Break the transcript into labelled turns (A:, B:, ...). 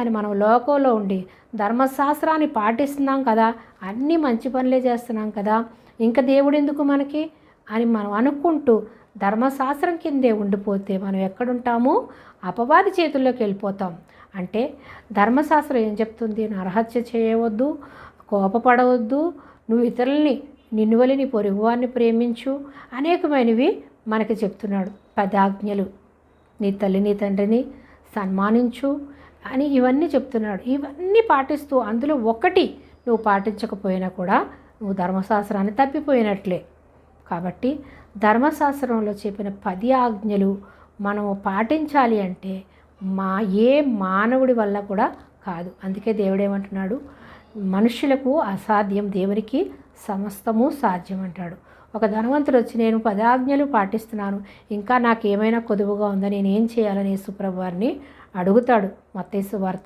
A: అని మనం లోకంలో ఉండి ధర్మశాస్త్రాన్ని పాటిస్తున్నాం కదా, అన్నీ మంచి పనులే చేస్తున్నాం కదా, ఇంకా దేవుడు ఎందుకు మనకి అని మనం అనుకుంటూ ధర్మశాస్త్రం కిందే ఉండిపోతే మనం ఎక్కడుంటాము? అపవాది చేతుల్లోకి వెళ్ళిపోతాం. అంటే ధర్మశాస్త్రం ఏం చెప్తుంది? నరహత్య చేయవద్దు, కోపపడవద్దు, నువ్వు ఇతరుల్ని నిన్ను వలె నీ పొరుగువారిని ప్రేమించు, అనేకమైనవి మనకి చెప్తున్నాడు. 10 ఆజ్ఞలు, నీ తల్లి నీ తండ్రిని సన్మానించు అని ఇవన్నీ చెప్తున్నాడు. ఇవన్నీ పాటిస్తూ అందులో ఒకటి నువ్వు పాటించకపోయినా కూడా నువ్వు ధర్మశాస్త్రాన్ని తప్పిపోయినట్లే. కాబట్టి ధర్మశాస్త్రంలో చెప్పిన 10 ఆజ్ఞలు మనము పాటించాలి అంటే ఏ మానవుడి వల్ల కూడా కాదు. అందుకే దేవుడు ఏమంటున్నాడు? మనుషులకు అసాధ్యం, దేవునికి సమస్తము సాధ్యం అంటాడు. ఒక ధనవంతుడు వచ్చి నేను 10 ఆజ్ఞలు పాటిస్తున్నాను, ఇంకా నాకేమైనా కొదువుగా ఉందా, నేనేం చేయాలని యేసుప్రభు వారిని అడుగుతాడు మత్తయి సువార్తలో.